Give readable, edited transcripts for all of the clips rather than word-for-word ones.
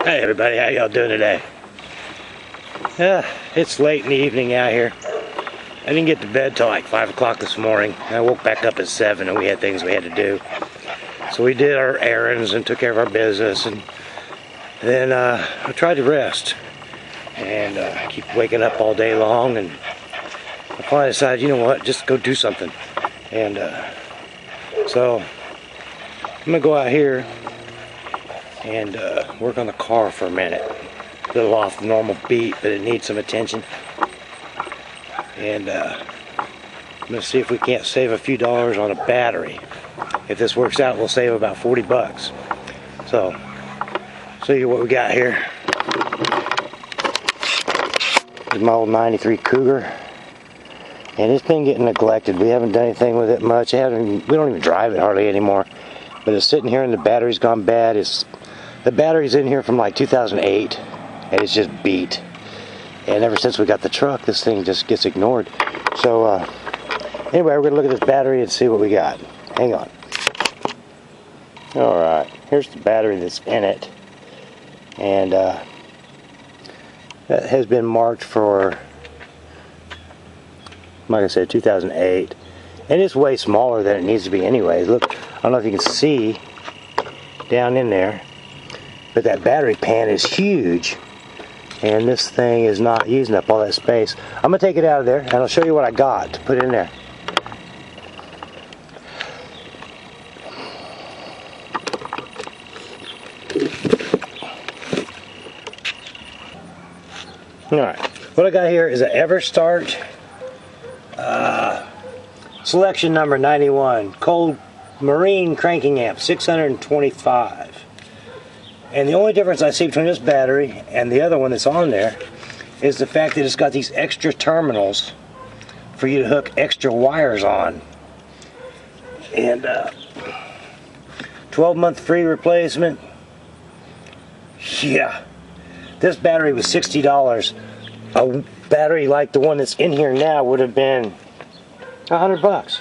Hey everybody, how y'all doing today? It's late in the evening out here. I didn't get to bed till like 5 o'clock this morning. I woke back up at 7 and we had things we had to do. So we did our errands and took care of our business, and then I tried to rest. And I keep waking up all day long, and I finally decided, you know what, just go do something. And so I'm gonna go out here and work on the car for a minute. A little off the normal beat, but it needs some attention. And I'm gonna see if we can't save a few dollars on a battery. If this works out, we'll save about 40 bucks. So, show you what we got here. This is my old 93 Cougar. And it's been getting neglected. We haven't done anything with it much. We don't even drive it hardly anymore. But it's sitting here and the battery's gone bad. The battery's in here from like 2008. And it's just beat. And ever since we got the truck, this thing just gets ignored. So, anyway, we're going to look at this battery and see what we got. Hang on. Alright, here's the battery that's in it. And that has been marked for, like I said, 2008. And it's way smaller than it needs to be anyways. Look, I don't know if you can see down in there, but that battery pan is huge. And this thing is not using up all that space. I'm going to take it out of there and I'll show you what I got to put in there. Alright, what I got here is an Everstart selection number 91 cold marine cranking amp, 625. And the only difference I see between this battery and the other one that's on there is the fact that it's got these extra terminals for you to hook extra wires on. And 12-month free replacement. Yeah. This battery was $60. A battery like the one that's in here now would have been $100.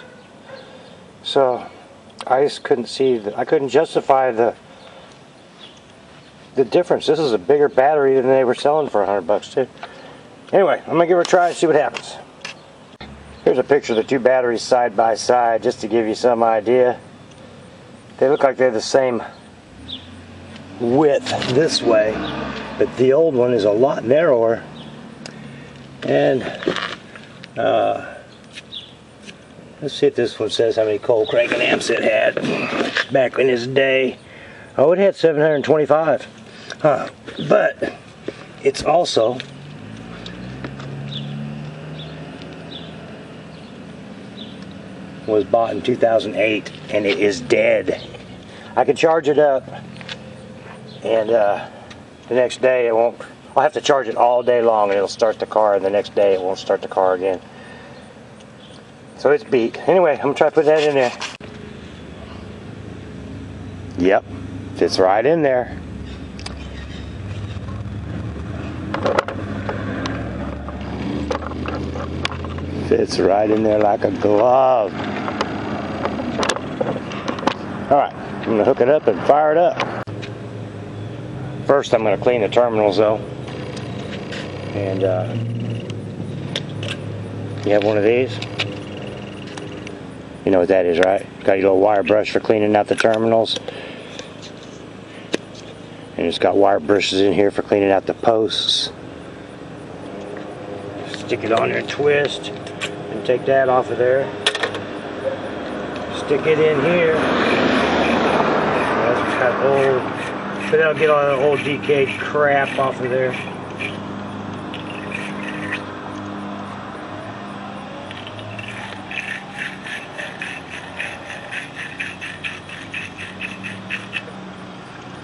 So I just couldn't see that. I couldn't justify the difference. This is a bigger battery than they were selling for $100 too. Anyway, I'm gonna give her a try and see what happens. Here's a picture of the two batteries side by side, just to give you some idea. They look like they're the same width this way, but the old one is a lot narrower. And let's see if this one says how many cold cranking amps it had back in its day. Oh, it had 725. But it's also was bought in 2008 and it is dead. I can charge it up and the next day it won't. I'll have to charge it all day long and it'll start the car, and the next day it won't start the car again. So it's beat. Anyway, I'm gonna try to put that in there. Yep, fits right in there. Fits right in there like a glove. Alright, I'm gonna hook it up and fire it up. First I'm gonna clean the terminals though. And you have one of these? You know what that is, right? Got your little wire brush for cleaning out the terminals. And it's got wire brushes in here for cleaning out the posts. Stick it on there and twist. And take that off of there. Stick it in here. That's got old, but that'll get all that old decayed crap off of there.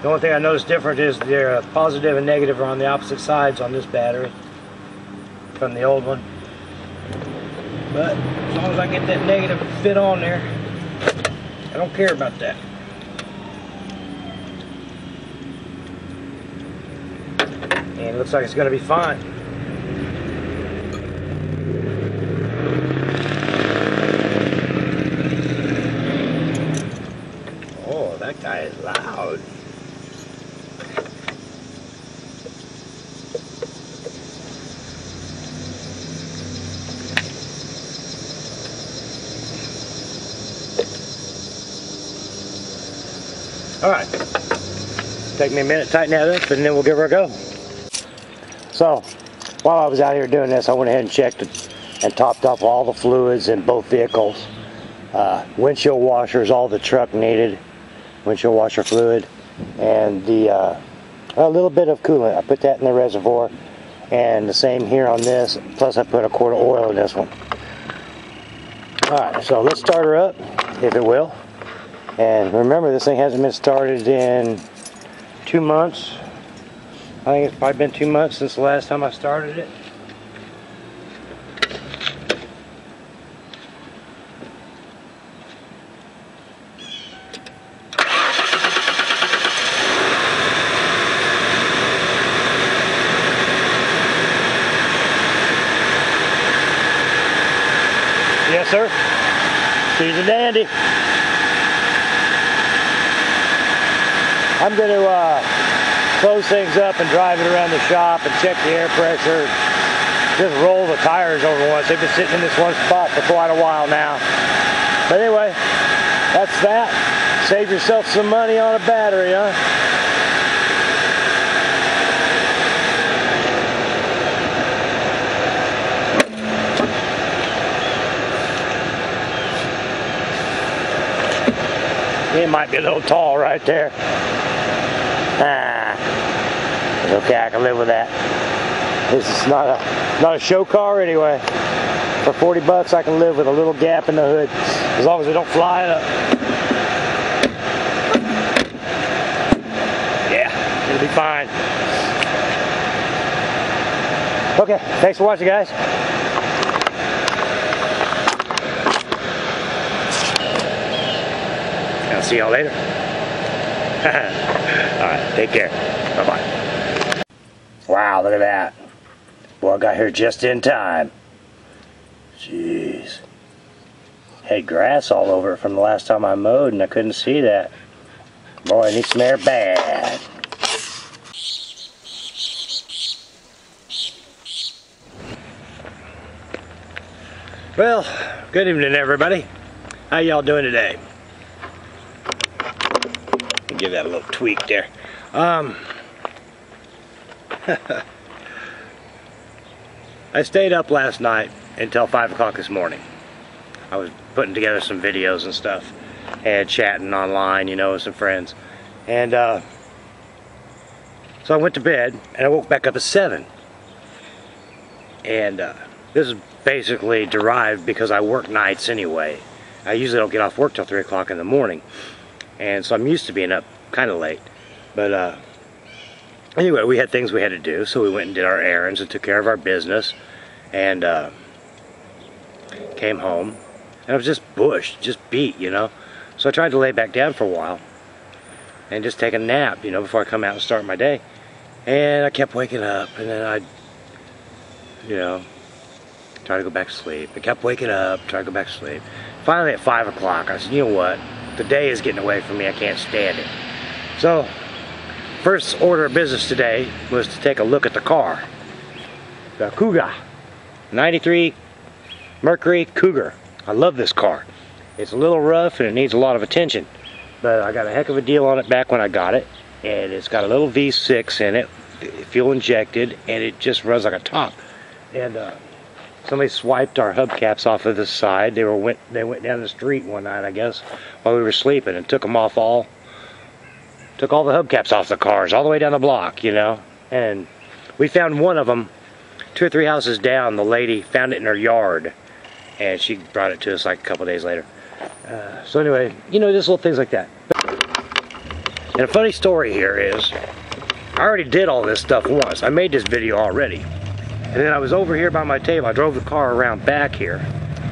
The only thing I noticed different is the positive and negative are on the opposite sides on this battery from the old one. But as long as I get that negative fit on there, I don't care about that. And it looks like it's going to be fine. Oh, that guy is loud. Alright, take me a minute to tighten that up and then we'll give her a go. So, while I was out here doing this, I went ahead and checked it and topped off all the fluids in both vehicles. Windshield washers, all the truck needed, windshield washer fluid, and a little bit of coolant. I put that in the reservoir, and the same here on this, plus I put a quart of oil in this one. Alright, so let's start her up, if it will. And remember, this thing hasn't been started in 2 months. I think it's probably been 2 months since the last time I started it. Yes, sir. She's a dandy. I'm going to close things up and drive it around the shop and check the air pressure. Just roll the tires over once. They've been sitting in this one spot for quite a while now. But anyway, that's that. Save yourself some money on a battery, huh? It might be a little tall right there. It's okay, I can live with that. This is not a show car anyway. For 40 bucks, I can live with a little gap in the hood, as long as they don't fly up. Yeah, it'll be fine. Okay, thanks for watching, guys. I'll see y'all later. Alright, take care. Bye-bye. Wow, look at that. Boy, I got here just in time. Jeez. Had grass all over it from the last time I mowed and I couldn't see that. Boy, I need some air bad. Well, good evening everybody. How y'all doing today? Give that a little tweak there. I stayed up last night until 5 o'clock this morning. I was putting together some videos and stuff and chatting online, you know, with some friends. And so I went to bed and I woke back up at 7. And this is basically derived because I work nights anyway. I usually don't get off work till 3 o'clock in the morning. And so I'm used to being up kind of late. But anyway, we had things we had to do, so we went and did our errands and took care of our business. And came home. And I was just bushed, just beat, you know. So I tried to lay back down for a while and just take a nap, you know, before I come out and start my day. And I kept waking up, and then I'd, you know, try to go back to sleep. I kept waking up, try to go back to sleep. Finally at 5 o'clock, I said, you know what? The day is getting away from me. I can't stand it. So, first order of business today was to take a look at the car. The Cougar. 93 Mercury Cougar. I love this car. It's a little rough and it needs a lot of attention. But I got a heck of a deal on it back when I got it. And it's got a little V6 in it, fuel injected, and it just runs like a top. And somebody swiped our hubcaps off of the side. They went down the street one night, I guess, while we were sleeping, and took all the hubcaps off the cars all the way down the block, you know. And we found one of them 2 or 3 houses down. The lady found it in her yard, and she brought it to us like a couple days later. So anyway, you know, just little things like that. And a funny story here is, I already did all this stuff once. I made this video already. And then I was over here by my table. I drove the car around back here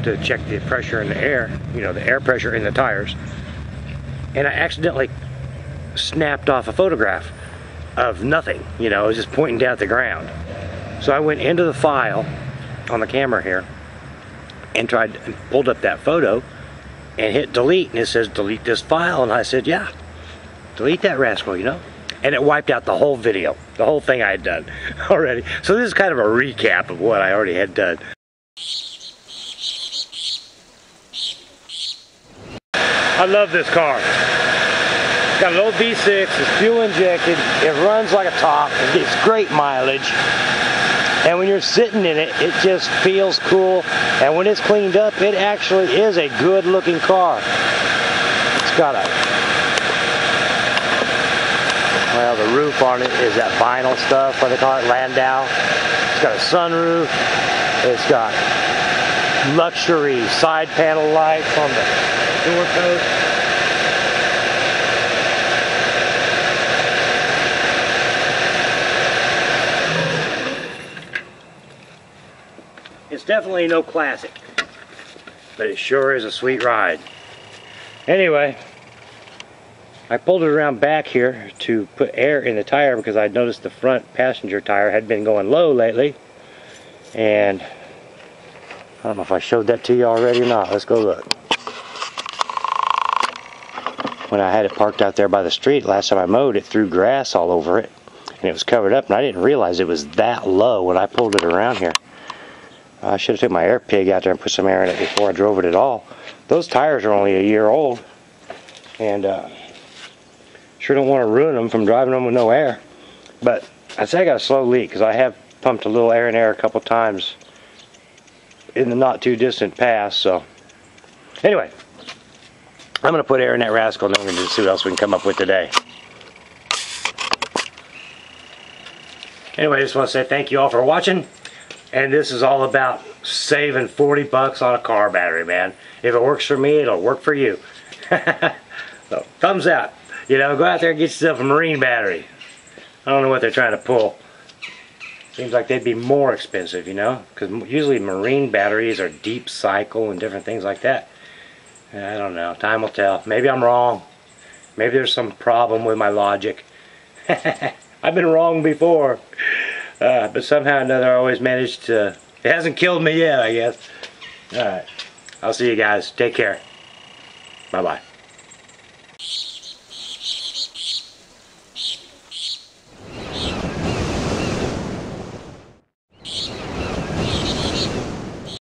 to check the pressure in the air, you know, the air pressure in the tires. And I accidentally snapped off a photograph of nothing, you know, it was just pointing down at the ground. So I went into the file on the camera here and pulled up that photo and hit delete, and it says delete this file, and I said, yeah, delete that rascal, you know. And it wiped out the whole video, the whole thing I had done already. So this is kind of a recap of what I already had done. I love this car. Got an old V6, it's fuel injected, it runs like a top, it gets great mileage. And when you're sitting in it, it just feels cool. And when it's cleaned up, it actually is a good looking car. It's got well, the roof on it is that vinyl stuff, what they call it, Landau. It's got a sunroof. It's got luxury side panel lights on the door post. It's definitely no classic, but it sure is a sweet ride. Anyway, I pulled it around back here to put air in the tire because I noticed the front passenger tire had been going low lately. And I don't know if I showed that to you already or not. Let's go look. When I had it parked out there by the street, last time I mowed, it threw grass all over it. And it was covered up, and I didn't realize it was that low when I pulled it around here. I should have took my air pig out there and put some air in it before I drove it at all. Those tires are only a year old. And sure don't want to ruin them from driving them with no air. But I'd say I got a slow leak because I have pumped a little air in there a couple times in the not too distant past. So anyway, I'm going to put air in that rascal and then we're going to see what else we can come up with today. Anyway, I just want to say thank you all for watching. And this is all about saving 40 bucks on a car battery, man. If it works for me, it'll work for you. So, thumbs up. You know, go out there and get yourself a marine battery. I don't know what they're trying to pull. Seems like they'd be more expensive, you know, because usually marine batteries are deep cycle and different things like that. I don't know. Time will tell. Maybe I'm wrong. Maybe there's some problem with my logic. I've been wrong before. But somehow or another I always managed to... It hasn't killed me yet, I guess. Alright. I'll see you guys. Take care. Bye-bye.